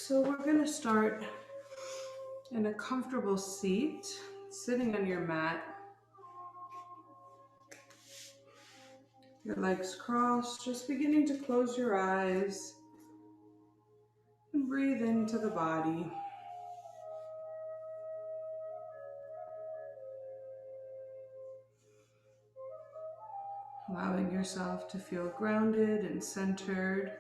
So we're going to start in a comfortable seat, sitting on your mat, your legs crossed, just beginning to close your eyes and breathe into the body. Allowing yourself to feel grounded and centered.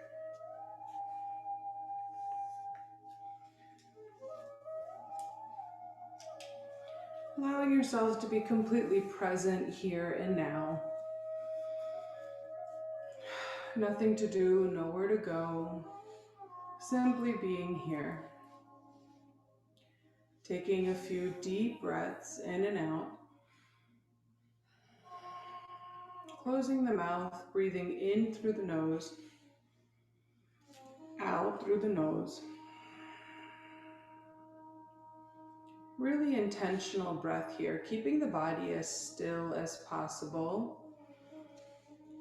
Allowing yourself to be completely present here and now. Nothing to do, nowhere to go. Simply being here. Taking a few deep breaths in and out. Closing the mouth, breathing in through the nose, out through the nose. Really intentional breath here, keeping the body as still as possible.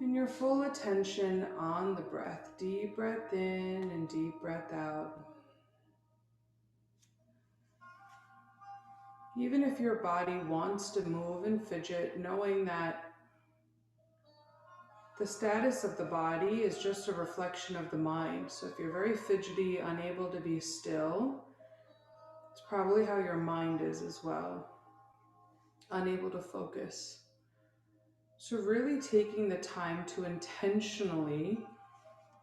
And your full attention on the breath. Deep breath in and deep breath out. Even if your body wants to move and fidget, knowing that the status of the body is just a reflection of the mind. So if you're very fidgety, unable to be still, it's probably how your mind is as well. Unable to focus. So really taking the time to intentionally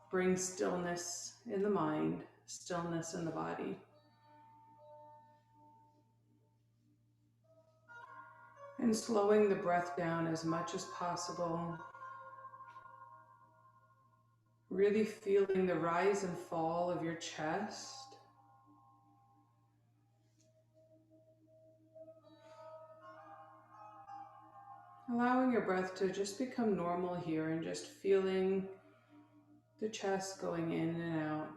bring stillness in the mind, stillness in the body. And slowing the breath down as much as possible. Really feeling the rise and fall of your chest. Allowing your breath to just become normal here and just feeling the chest going in and out.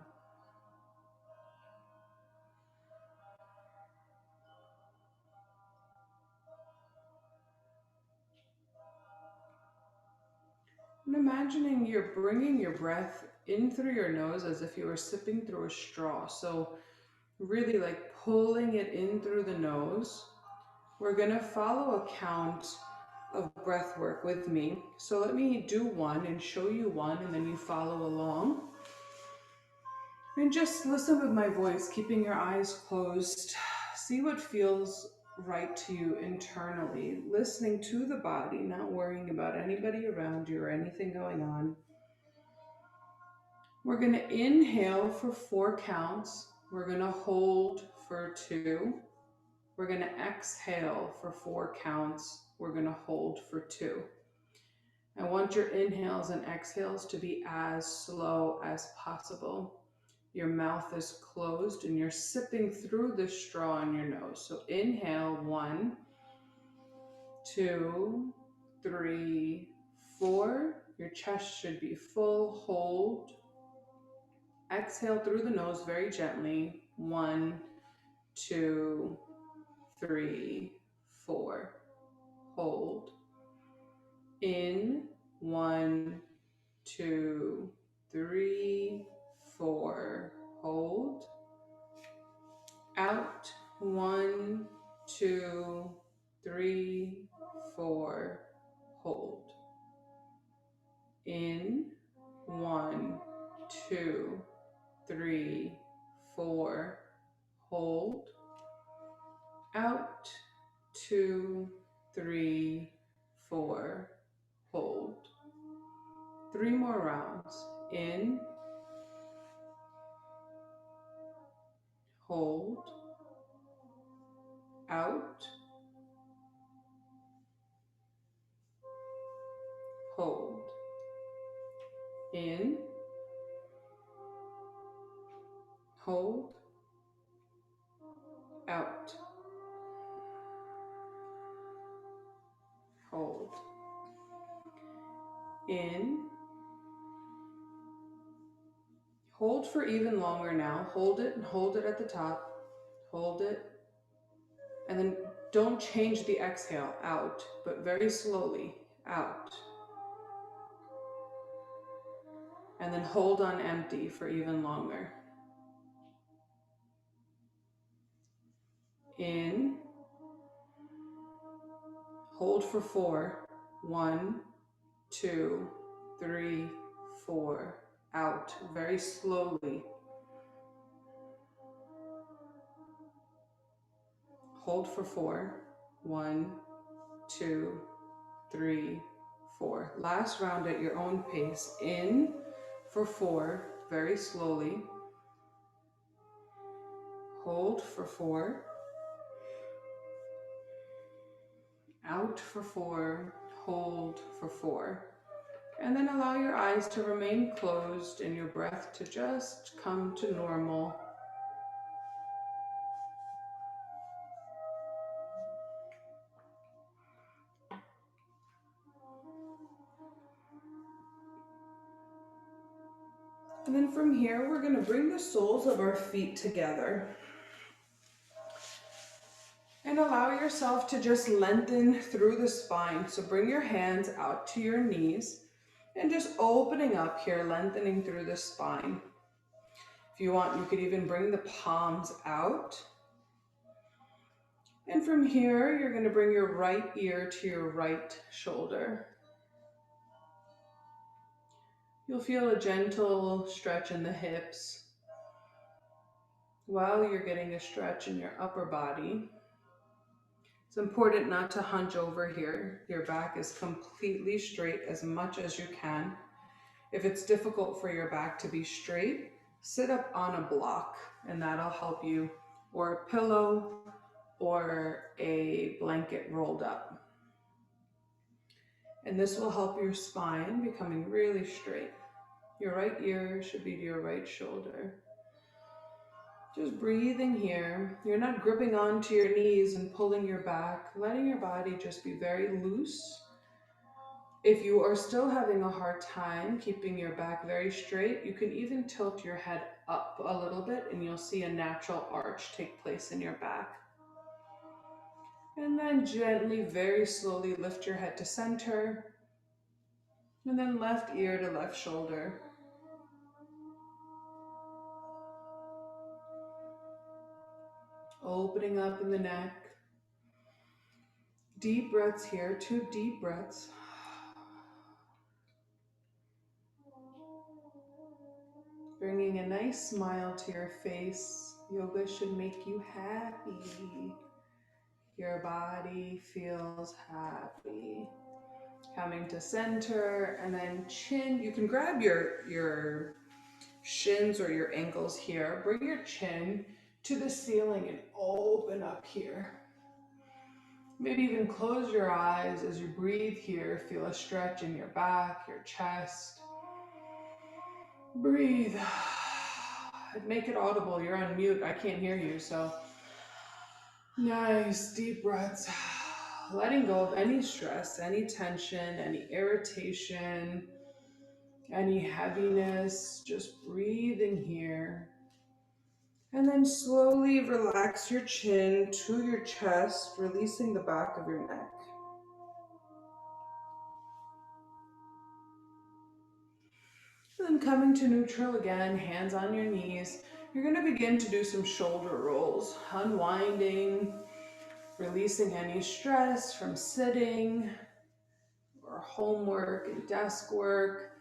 And imagining you're bringing your breath in through your nose as if you were sipping through a straw. So really like pulling it in through the nose. We're going to follow a count of breath work with me. So let me do one and show you one, and then you follow along. And just listen with my voice, keeping your eyes closed. See what feels right to you internally, listening to the body, not worrying about anybody around you or anything going on. We're going to inhale for 4 counts. We're going to hold for 2. We're going to exhale for 4 counts. We're going to hold for 2. I want your inhales and exhales to be as slow as possible. Your mouth is closed and you're sipping through the straw in your nose. So inhale, 1, 2, 3, 4. Your chest should be full. Hold. Exhale through the nose very gently. 1, 2, 3, 4. Hold. In. 1, 2, 3, 4. Hold. Out. 1, 2, 3, 4. Hold. In. 1, 2, 3, 4. Hold. Out. 2, 3, 4. Hold. 3 more rounds. In. Hold. Out. Hold. In. Hold. Out. Hold. In. Hold for even longer now. Hold it and hold it at the top. Hold it. And then don't change the exhale. Out, but very slowly. Out. And then hold on empty for even longer. Hold for 4. 1, 2, 3, 4. Out very slowly. Hold for 4. 1, 2, 3, 4. Last round at your own pace. In for 4, very slowly. Hold for 4. Out for 4. Hold for 4. And then allow your eyes to remain closed and your breath to just come to normal. And then from here, we're going to bring the soles of our feet together. And allow yourself to just lengthen through the spine. So bring your hands out to your knees and just opening up here, lengthening through the spine. If you want, you could even bring the palms out. And from here, you're going to bring your right ear to your right shoulder. You'll feel a gentle stretch in the hips while you're getting a stretch in your upper body. It's important not to hunch over here. Your back is completely straight as much as you can. If it's difficult for your back to be straight, sit up on a block and that'll help you, or a pillow or a blanket rolled up. And this will help your spine becoming really straight. Your right ear should be to your right shoulder. Just breathing here. You're not gripping onto your knees and pulling your back, letting your body just be very loose. If you are still having a hard time keeping your back very straight, you can even tilt your head up a little bit and you'll see a natural arch take place in your back. And then gently, very slowly lift your head to center. And then left ear to left shoulder. Opening up in the neck. Deep breaths here, 2 deep breaths. Bringing a nice smile to your face. Yoga should make you happy. Your body feels happy. Coming to center and then chin. You can grab your shins or your ankles here. Bring your chin to the ceiling and open up here. Maybe even close your eyes as you breathe here. Feel a stretch in your back, your chest. Breathe. Make it audible. You're on mute. I can't hear you, so nice deep breaths. Letting go of any stress, any tension, any irritation, any heaviness. Just breathing here. And then slowly relax your chin to your chest, releasing the back of your neck. And then coming to neutral again, hands on your knees. You're going to begin to do some shoulder rolls, unwinding, releasing any stress from sitting or homework and desk work.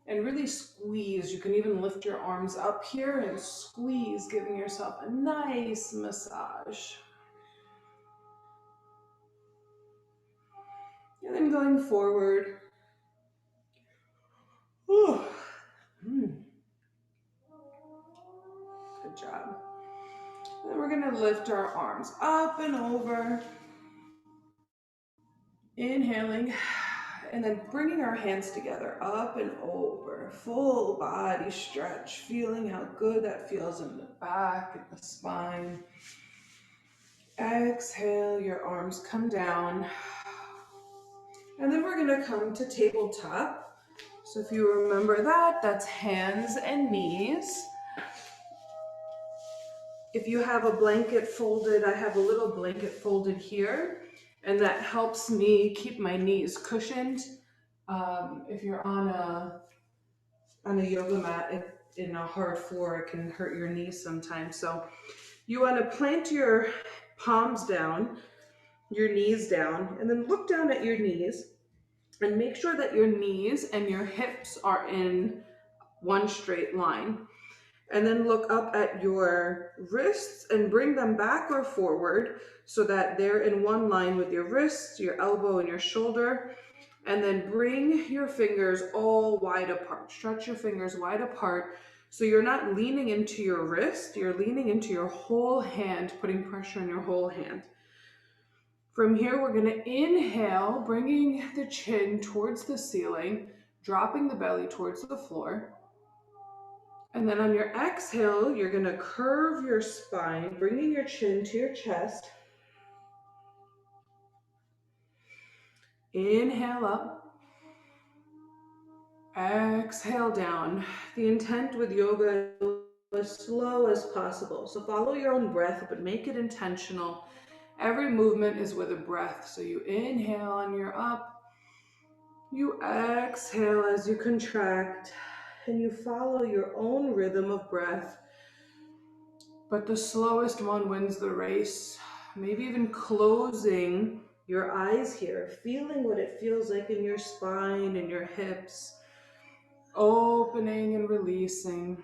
And really squeeze. You can even lift your arms up here and squeeze, giving yourself a nice massage. And then going forward. Good job. And then we're going to lift our arms up and over. Inhaling. And then bringing our hands together, up and over, full body stretch, feeling how good that feels in the back and the spine. Exhale, your arms come down. And then we're gonna come to tabletop. So if you remember that, that's hands and knees. If you have a blanket folded, I have a little blanket folded here, and that helps me keep my knees cushioned. If you're on a yoga mat in a hard floor, it can hurt your knees sometimes. So you want to plant your palms down your knees down, and then look down at your knees and make sure that your knees and your hips are in one straight line. And then look up at your wrists and bring them back or forward so that they're in one line with your wrists, your elbow, and your shoulder. And then bring your fingers all wide apart. Stretch your fingers wide apart so you're not leaning into your wrist, you're leaning into your whole hand, putting pressure on your whole hand. From here, we're going to inhale, bringing the chin towards the ceiling, dropping the belly towards the floor. And then on your exhale, you're going to curve your spine, bringing your chin to your chest. Inhale up. Exhale down. The intent with yoga is as slow as possible. So follow your own breath, but make it intentional. Every movement is with a breath. So you inhale and you're up. You exhale as you contract, and you follow your own rhythm of breath. But the slowest one wins the race. Maybe even closing your eyes here, feeling what it feels like in your spine and your hips, opening and releasing.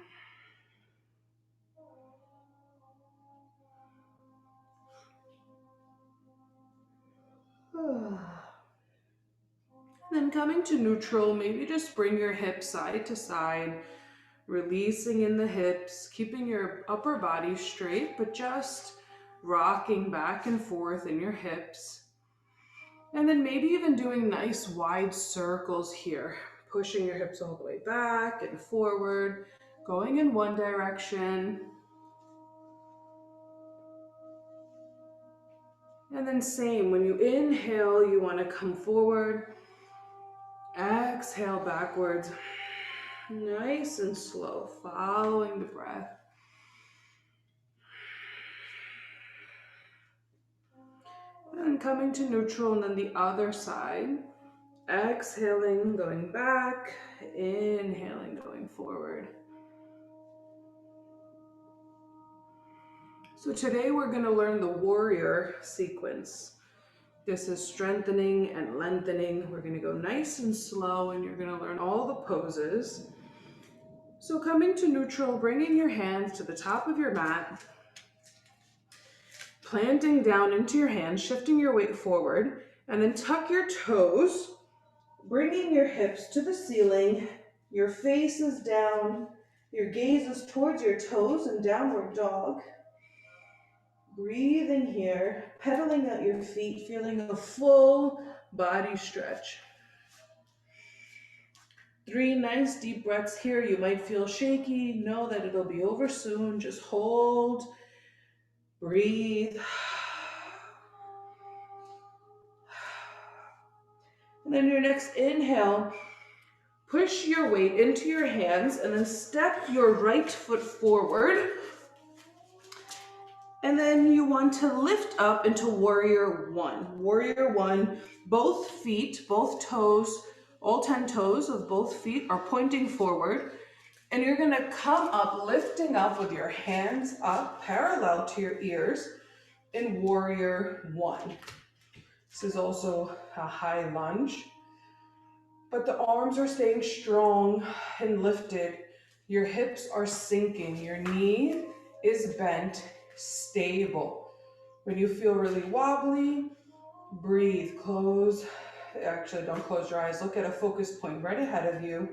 Then coming to neutral, maybe just bring your hips side to side, releasing in the hips, keeping your upper body straight, but just rocking back and forth in your hips. And then maybe even doing nice wide circles here, pushing your hips all the way back and forward, going in one direction. And then same, when you inhale, you want to come forward. Exhale backwards. Nice and slow, following the breath. And coming to neutral, and then the other side. Exhaling, going back. Inhaling, going forward. So today we're going to learn the warrior sequence. This is strengthening and lengthening. We're going to go nice and slow, and you're going to learn all the poses. So coming to neutral, bringing your hands to the top of your mat, planting down into your hands, shifting your weight forward, and then tuck your toes, bringing your hips to the ceiling, your face is down, your gaze is towards your toes in downward dog. Breathing here, pedaling out your feet, feeling a full body stretch. 3 nice deep breaths here. You might feel shaky. Know that it'll be over soon. Just hold, breathe. And then your next inhale, push your weight into your hands and then step your right foot forward. And then you want to lift up into warrior one. Warrior one, both feet, both toes, all 10 toes of both feet are pointing forward. And you're gonna come up, lifting up with your hands up, parallel to your ears in warrior one. This is also a high lunge, but the arms are staying strong and lifted. Your hips are sinking, your knee is bent, stable. When you feel really wobbly, breathe, close, actually don't close your eyes, look at a focus point right ahead of you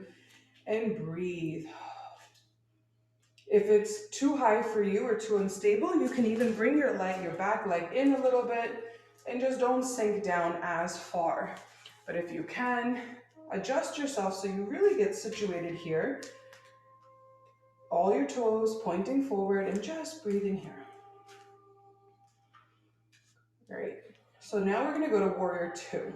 and breathe. If it's too high for you or too unstable, you can even bring your back leg in a little bit and just don't sink down as far. But if you can, adjust yourself so you really get situated here. All your toes pointing forward and just breathing here. Great. So now we're going to go to warrior two.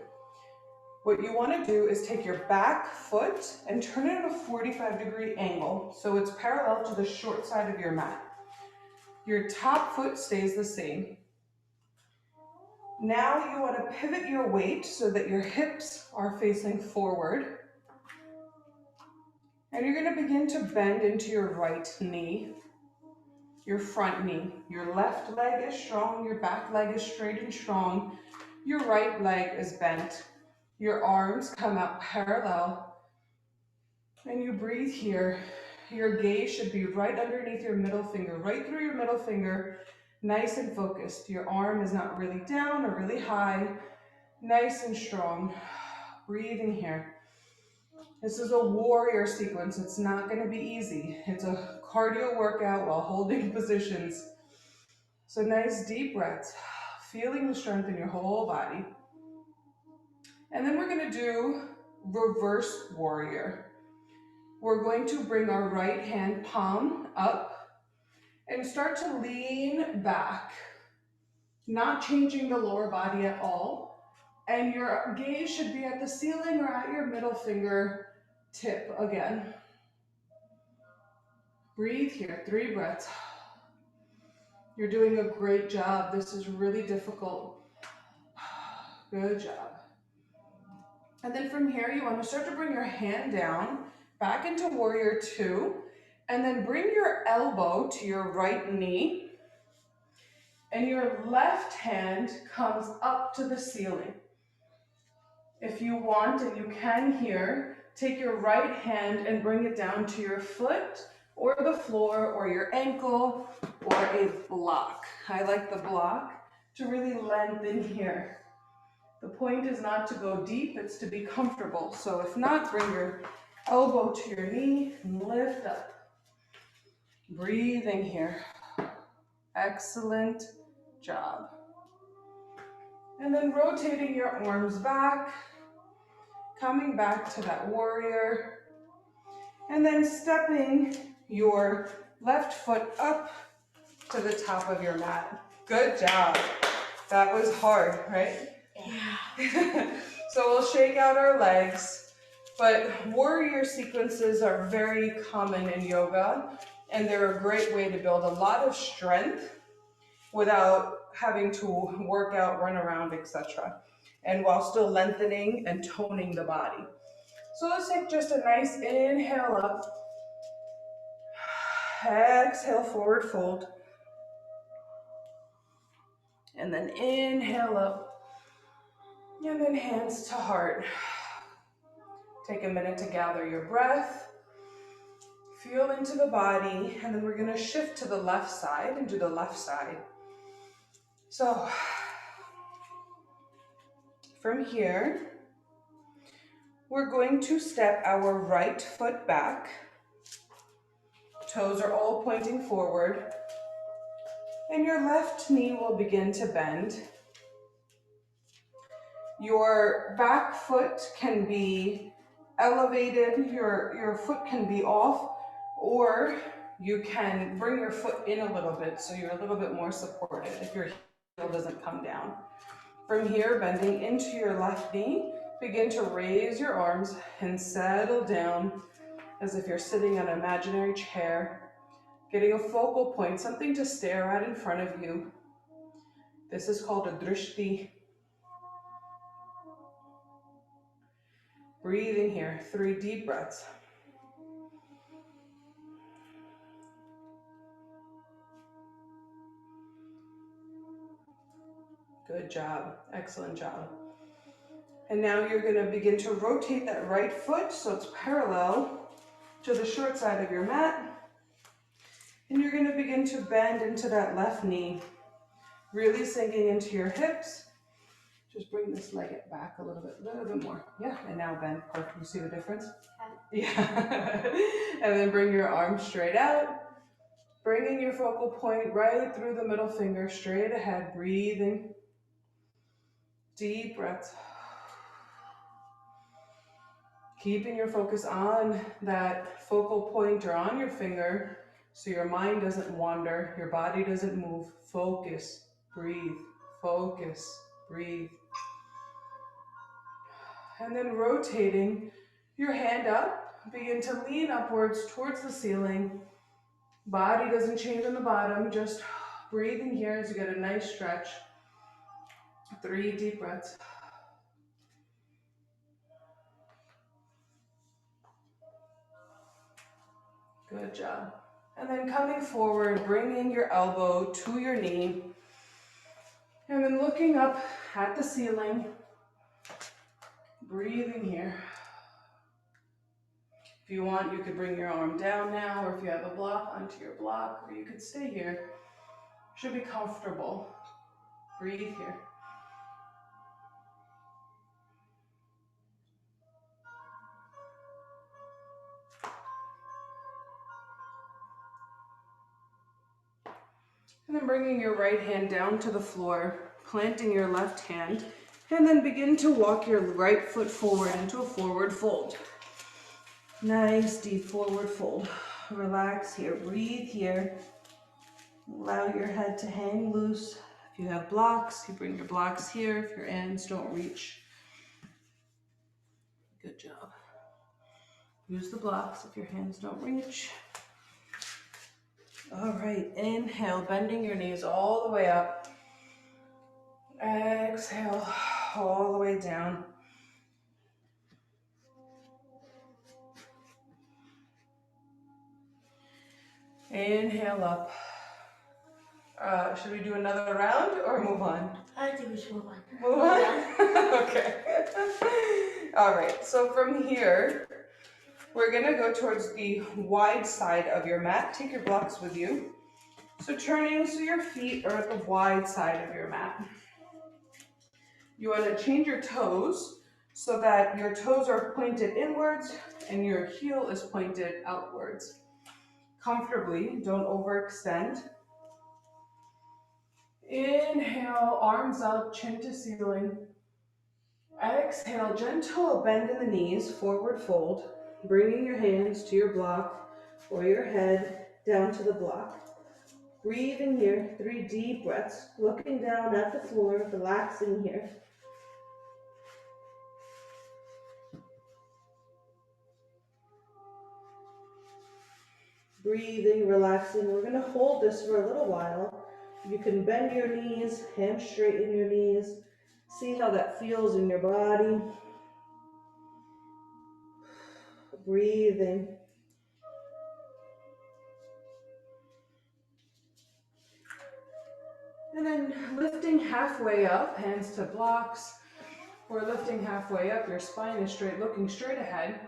What you want to do is take your back foot and turn it at a 45-degree angle so it's parallel to the short side of your mat. Your top foot stays the same. Now you want to pivot your weight so that your hips are facing forward. And you're going to begin to bend into your right knee, your front knee. Your left leg is strong, your back leg is straight and strong. Your right leg is bent. Your arms come out parallel. And you breathe here. Your gaze should be right underneath your middle finger, right through your middle finger, nice and focused. Your arm is not really down or really high, nice and strong. Breathing here. This is a warrior sequence. It's not going to be easy. It's a cardio workout while holding positions. So nice deep breaths, feeling the strength in your whole body. And then we're going to do reverse warrior. We're going to bring our right hand palm up and start to lean back, not changing the lower body at all. And your gaze should be at the ceiling or at your middle finger tip again. Breathe here, 3 breaths. You're doing a great job. This is really difficult. Good job. And then from here, you want to start to bring your hand down, back into warrior 2, and then bring your elbow to your right knee, and your left hand comes up to the ceiling. If you want, and you can here, take your right hand and bring it down to your foot, or the floor, or your ankle, or a block. I like the block to really lengthen here. The point is not to go deep, it's to be comfortable. So if not, bring your elbow to your knee and lift up. Breathing here. Excellent job. And then rotating your arms back, coming back to that warrior, and then stepping your left foot up to the top of your mat. Good job. That was hard, right? Yeah. So we'll shake out our legs, but warrior sequences are very common in yoga, and they're a great way to build a lot of strength without having to work out, run around, etc. And while still lengthening and toning the body. So let's take just a nice inhale up. Exhale, forward fold. And then inhale up. And then hands to heart. Take a minute to gather your breath. Feel into the body. And then we're going to shift to the left side and do the left side. So from here, we're going to step our right foot back. Toes are all pointing forward. And your left knee will begin to bend. Your back foot can be elevated, your foot can be off, or you can bring your foot in a little bit so you're a little bit more supported if your heel doesn't come down. From here, bending into your left knee, begin to raise your arms and settle down as if you're sitting on an imaginary chair, getting a focal point, something to stare at in front of you. This is called a drishti. Breathing here, 3 deep breaths. Good job, excellent job. And now you're going to begin to rotate that right foot so it's parallel to the short side of your mat. And you're going to begin to bend into that left knee, really sinking into your hips. Just bring this leg back a little bit more. Yeah, and now bend. Perfect. You see the difference? Yeah. And then bring your arms straight out. Bringing your focal point right through the middle finger, straight ahead, breathing. Deep breaths. Keeping your focus on that focal point or on your finger so your mind doesn't wander, your body doesn't move. Focus, breathe, focus, breathe. And then rotating your hand up, begin to lean upwards towards the ceiling. Body doesn't change on the bottom, just breathing here as you get a nice stretch. 3 deep breaths. Good job. And then coming forward, bringing your elbow to your knee. And then looking up at the ceiling, breathing here. If you want, you could bring your arm down now, or if you have a block, onto your block, or you could stay here. Should be comfortable. Breathe here. And then bringing your right hand down to the floor, planting your left hand, and then begin to walk your right foot forward into a forward fold. Nice deep forward fold. Relax here, breathe here. Allow your head to hang loose. If you have blocks, you bring your blocks here. If your hands don't reach, good job. Use the blocks if your hands don't reach. All right, inhale, bending your knees all the way up. Exhale, all the way down. Inhale up. Should we do another round or move on? I think we should move on. Move on? Okay. All right, so from here, we're gonna go towards the wide side of your mat. Take your blocks with you. So turning so your feet are at the wide side of your mat. You wanna change your toes so that your toes are pointed inwards and your heel is pointed outwards. Comfortably, don't overextend. Inhale, arms up, chin to ceiling. Exhale, gentle bend in the knees, forward fold, bringing your hands to your block or your head down to the block. Breathe in here, 3 deep breaths, looking down at the floor, relaxing here. Breathing, relaxing. We're going to hold this for a little while. You can bend your knees, hands straighten your knees. See how that feels in your body. Breathing. And then lifting halfway up, hands to blocks. Or lifting halfway up, your spine is straight, looking straight ahead.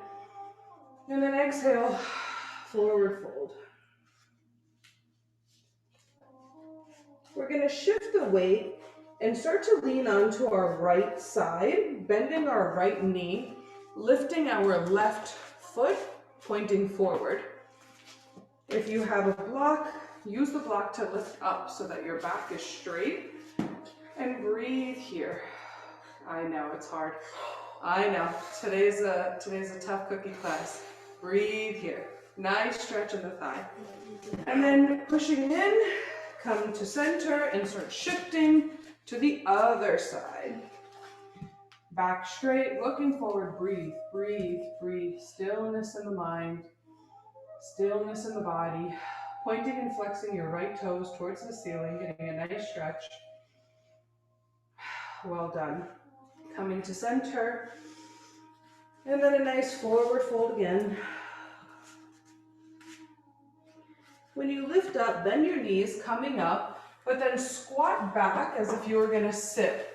And then exhale, forward fold. We're going to shift the weight and start to lean onto our right side, bending our right knee, lifting our left foot, pointing forward. If you have a block, use the block to lift up so that your back is straight. And breathe here. I know, it's hard. I know. Today's a tough cookie class. Breathe here. Nice stretch in the thigh. And then pushing in, come to center and start shifting to the other side. Back straight, looking forward. Breathe, breathe, breathe. Stillness in the mind. Stillness in the body. Pointing and flexing your right toes towards the ceiling, getting a nice stretch. Well done. Coming to center. And then a nice forward fold again. When you lift up, bend your knees coming up, but then squat back as if you were gonna sit.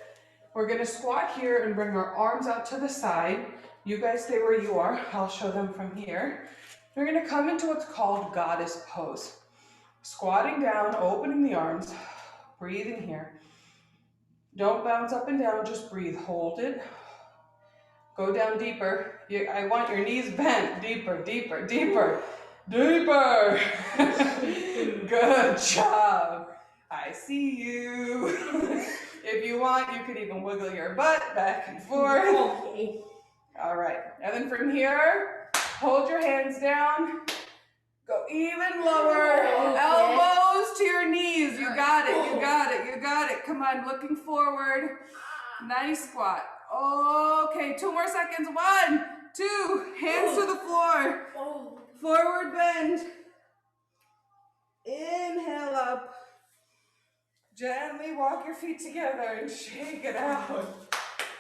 We're gonna squat here and bring our arms out to the side. You guys stay where you are. I'll show them from here. We're gonna come into what's called goddess pose. Squatting down, opening the arms, breathing here. Don't bounce up and down, just breathe. Hold it. Go down deeper. I want your knees bent. Deeper, deeper, deeper, deeper. Good job. I see you. If you want, you could even wiggle your butt back and forth. Okay. All right. And then from here, hold your hands down. Go even lower. Okay. Elbows to your knees. You got it. You got it. You got it. Come on, looking forward. Nice squat. Okay, 2 more seconds. 1, 2, hands to the floor. Forward bend. Inhale up. Gently walk your feet together and shake it out.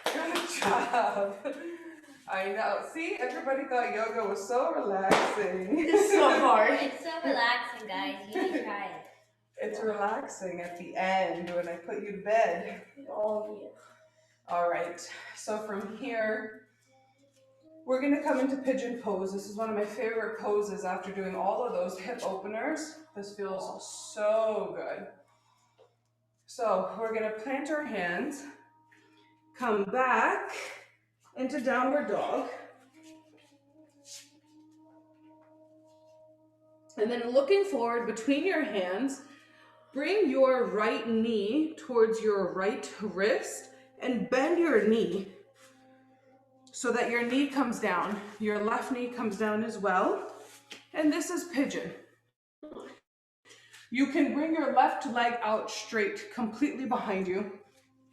Good job. I know. See, everybody thought yoga was so relaxing. It's so hard. It's so relaxing, guys. You should try it. It's relaxing at the end when I put you to bed. Oh, yeah. All right, so from here, we're gonna come into Pigeon Pose. This is one of my favorite poses after doing all of those hip openers. This feels so good. So we're gonna plant our hands, come back into downward dog. And then looking forward between your hands, bring your right knee towards your right wrist and bend your knee so that your knee comes down. Your left knee comes down as well. And this is pigeon. You can bring your left leg out straight, completely behind you.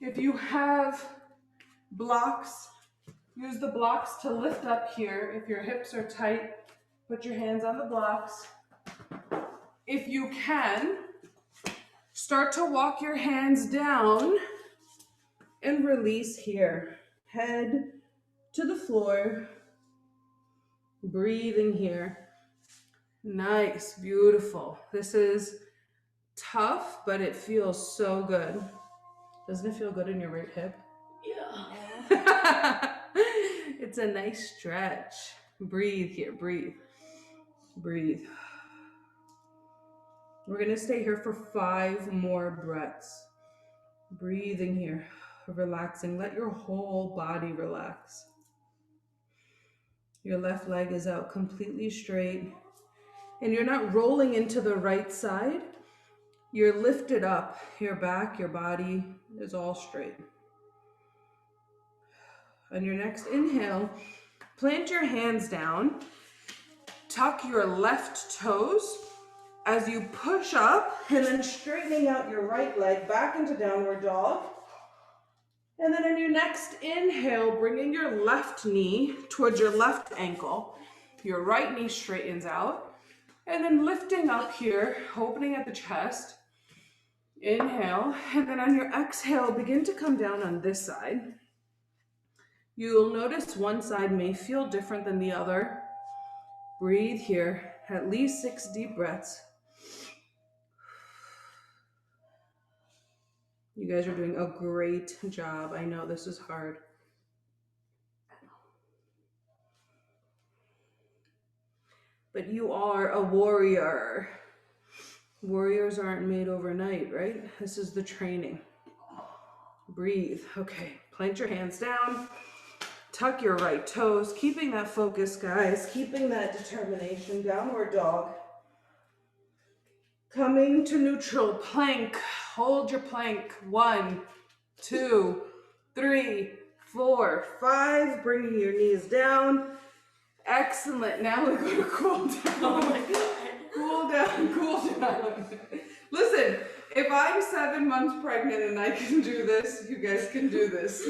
If you have blocks, use the blocks to lift up here. If your hips are tight, put your hands on the blocks. If you can, start to walk your hands down and release here. Head to the floor, breathing here. Nice, beautiful. This is tough, but it feels so good. Doesn't it feel good in your right hip? Yeah. It's a nice stretch. Breathe here, breathe. Breathe. We're gonna stay here for 5 more breaths. Breathing here, relaxing. Let your whole body relax. Your left leg is out completely straight. And you're not rolling into the right side. You're lifted up. Your back, your body is all straight. On your next inhale, plant your hands down. Tuck your left toes as you push up and then straightening out your right leg back into downward dog. And then on your next inhale, bringing your left knee towards your left ankle. Your right knee straightens out. And then lifting up here, opening at the chest. Inhale. And then on your exhale, begin to come down on this side. You'll notice one side may feel different than the other. Breathe here. At least 6 deep breaths. You guys are doing a great job. I know this is hard. But you are a warrior. Warriors aren't made overnight, right? This is the training. Breathe. Okay, plant your hands down. Tuck your right toes. Keeping that focus, guys. Keeping that determination. Downward dog. Coming to neutral plank. Hold your plank. 1, 2, 3, 4, 5. Bringing your knees down. Excellent. Now we go to cool down. Oh my God. Cool down, cool down. Listen, if I'm 7 months pregnant and I can do this, you guys can do this.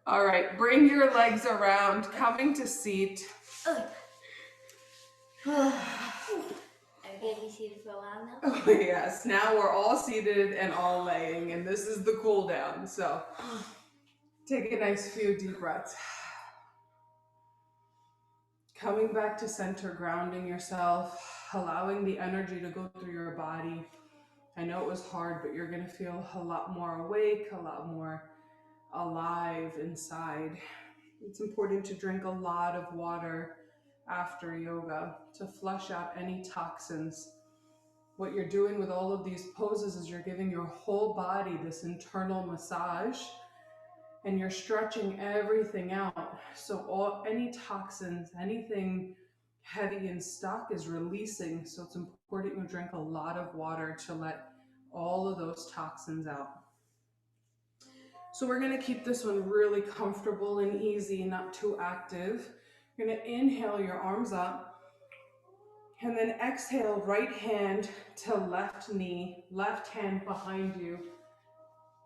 All right, bring your legs around, coming to seat. I'm gonna be seated for a while now. Oh yes, now we're all seated and all laying, and this is the cool down. So take a nice few deep breaths. Coming back to center, grounding yourself, allowing the energy to go through your body. I know it was hard, but you're gonna feel a lot more awake, a lot more alive inside. It's important to drink a lot of water after yoga to flush out any toxins. What you're doing with all of these poses is you're giving your whole body this internal massage, and you're stretching everything out. So any toxins, anything heavy and stuck is releasing. So it's important you drink a lot of water to let all of those toxins out. So we're gonna keep this one really comfortable and easy, not too active. You're gonna inhale your arms up, and then exhale, right hand to left knee, left hand behind you.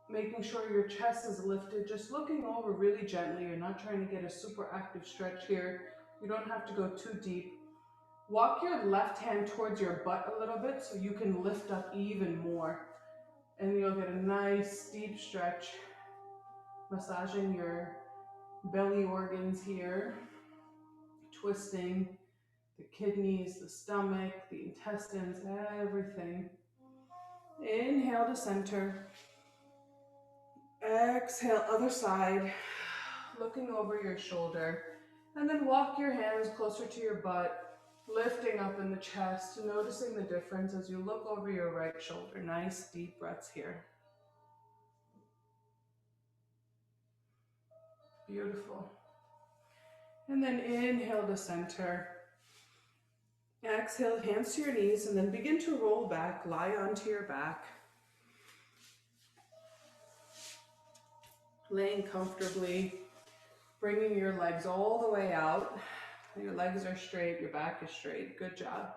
Making sure your chest is lifted, just looking over really gently. You're not trying to get a super active stretch here. You don't have to go too deep. Walk your left hand towards your butt a little bit so you can lift up even more. And you'll get a nice deep stretch, massaging your belly organs here, twisting the kidneys, the stomach, the intestines, everything. Inhale to center. Exhale, other side, looking over your shoulder. And then walk your hands closer to your butt, lifting up in the chest, noticing the difference as you look over your right shoulder. Nice deep breaths here. Beautiful. And then inhale to center. Exhale, hands to your knees, and then begin to roll back, lie onto your back. Laying comfortably, bringing your legs all the way out. Your legs are straight, your back is straight. Good job.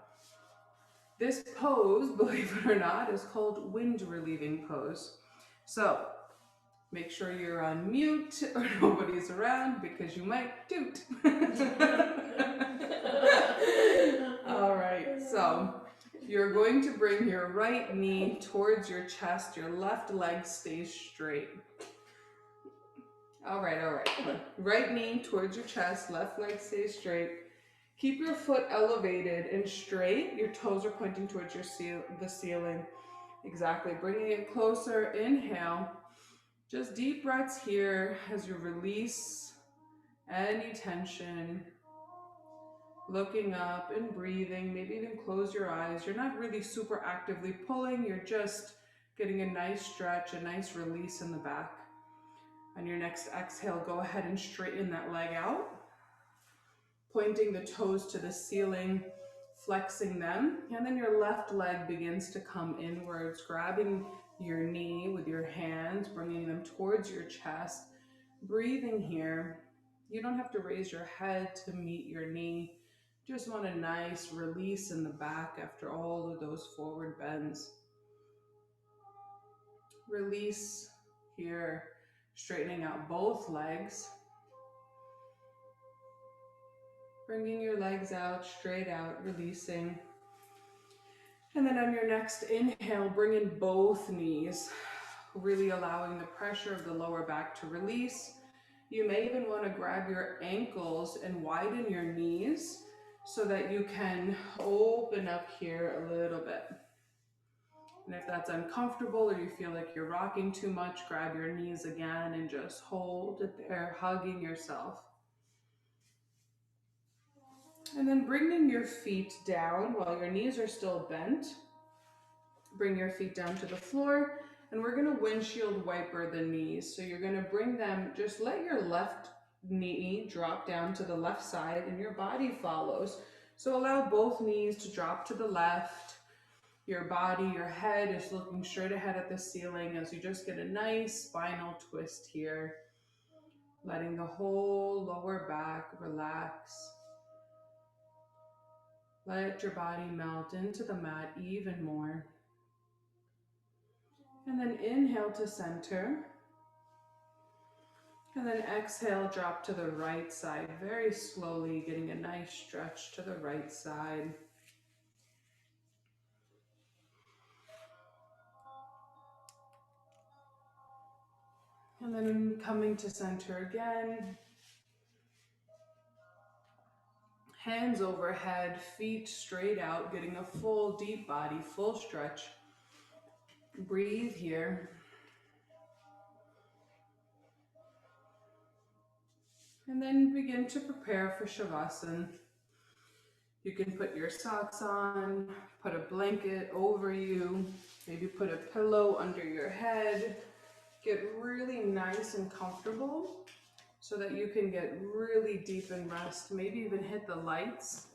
This pose, believe it or not, is called wind relieving pose. So make sure you're on mute or nobody's around because you might toot. All right, so you're going to bring your right knee towards your chest, your left leg stays straight. All right. Right knee towards your chest, left leg stays straight. Keep your foot elevated and straight. Your toes are pointing towards the ceiling. Exactly. Bringing it closer. Inhale. Just deep breaths here as you release any tension. Looking up and breathing. Maybe even close your eyes. You're not really super actively pulling. You're just getting a nice stretch, a nice release in the back. On your next exhale, go ahead and straighten that leg out. Pointing the toes to the ceiling, flexing them, and then your left leg begins to come inwards, grabbing your knee with your hands, bringing them towards your chest, breathing here. You don't have to raise your head to meet your knee. Just want a nice release in the back after all of those forward bends. Release here, straightening out both legs. Bringing your legs out, straight out, releasing. And then on your next inhale, bring in both knees, really allowing the pressure of the lower back to release. You may even want to grab your ankles and widen your knees so that you can open up here a little bit. And if that's uncomfortable or you feel like you're rocking too much, grab your knees again and just hold it there, hugging yourself. And then bringing your feet down while your knees are still bent. Bring your feet down to the floor, and we're going to windshield wiper the knees. So you're going to bring them, just let your left knee drop down to the left side and your body follows. So allow both knees to drop to the left. Your body, your head is looking straight ahead at the ceiling as you just get a nice spinal twist here. Letting the whole lower back relax. Let your body melt into the mat even more. And then inhale to center. And then exhale, drop to the right side, very slowly, getting a nice stretch to the right side. And then coming to center again. Hands overhead, feet straight out, getting a full deep body, full stretch. Breathe here. And then begin to prepare for Shavasana. You can put your socks on, put a blanket over you, maybe put a pillow under your head. Get really nice and comfortable so that you can get really deep in rest, maybe even hit the lights.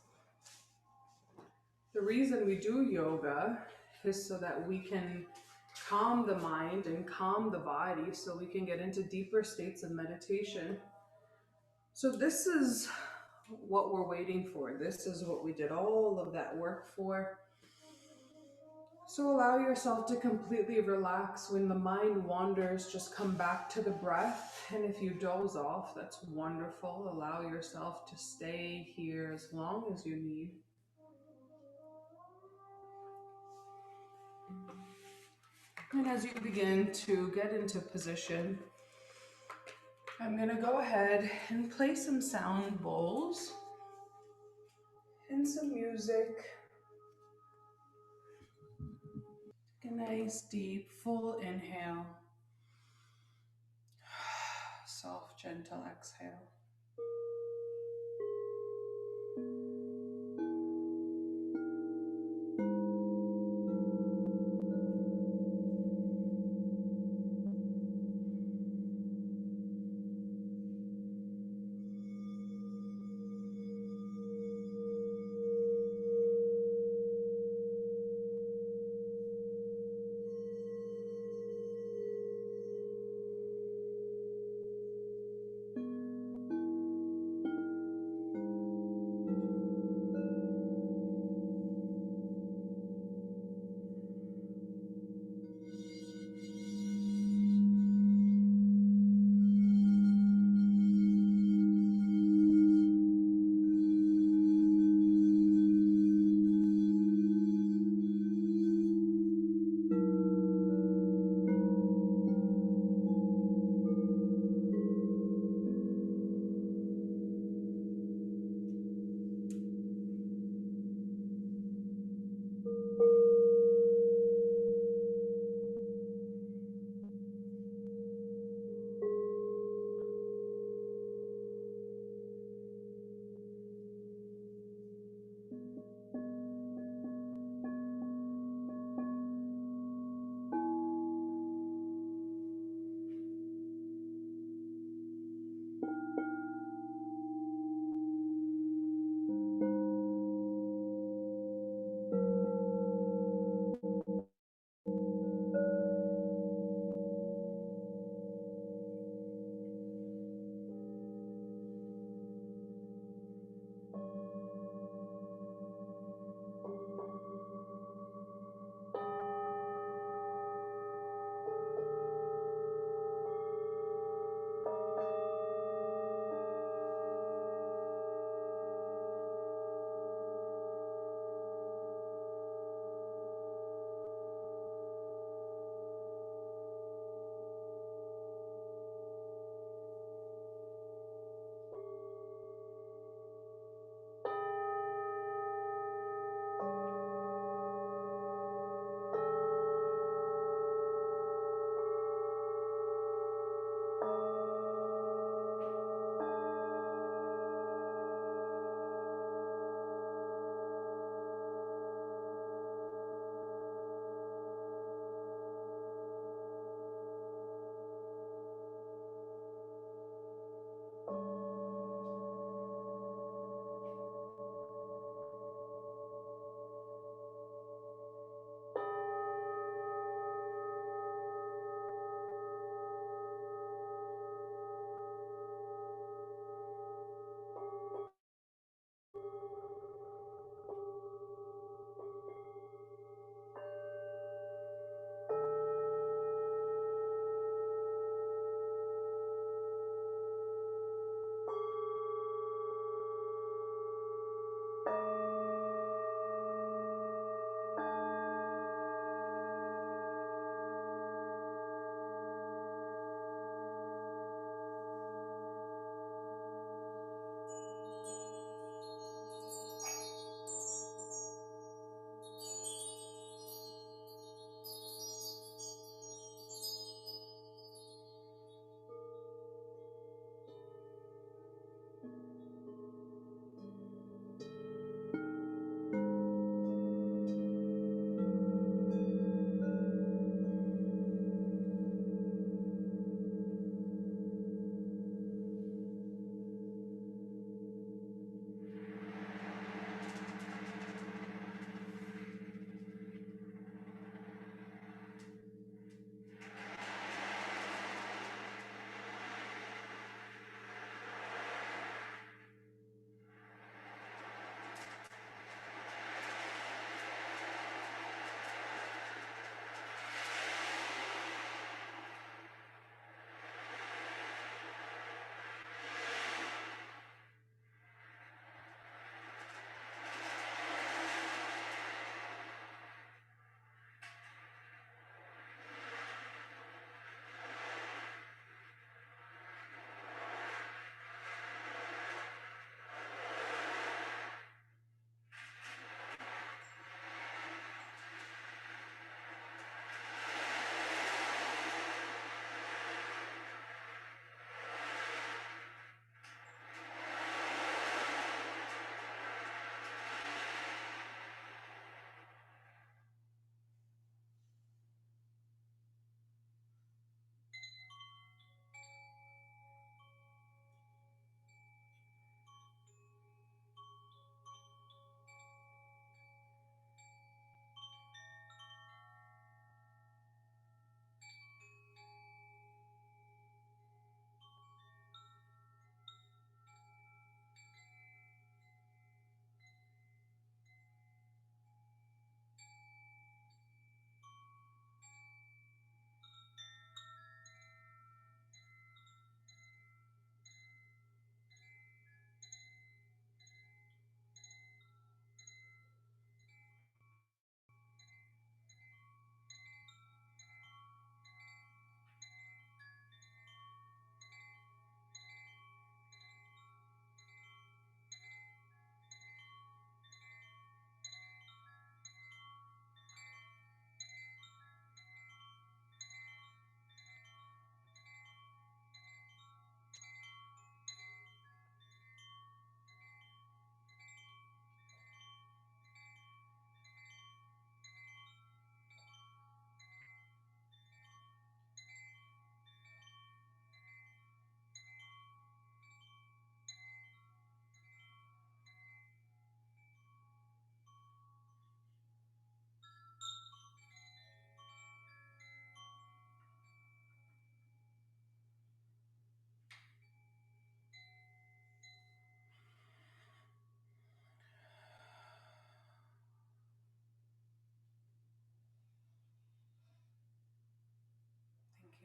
The reason we do yoga is so that we can calm the mind and calm the body so we can get into deeper states of meditation. So this is what we're waiting for. This is what we did all of that work for. So allow yourself to completely relax. When the mind wanders, just come back to the breath. And if you doze off, that's wonderful. Allow yourself to stay here as long as you need. And as you begin to get into position, I'm going to go ahead and place some sound bowls in and some music. Take a nice, deep, full inhale. Soft, gentle exhale.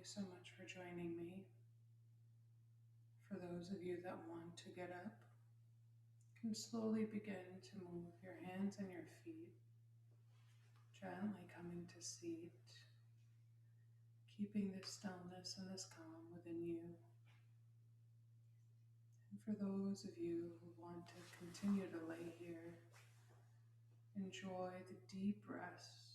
so much for joining me. For those of you that want to get up, you can slowly begin to move your hands and your feet, gently coming to seat, keeping this stillness and this calm within you. And for those of you who want to continue to lay here, enjoy the deep rest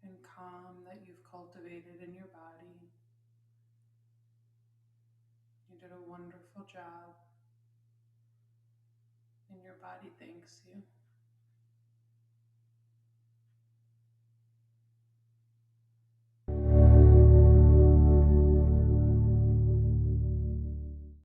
and calm that you've cultivated in your body. You did a wonderful job, and your body thanks you.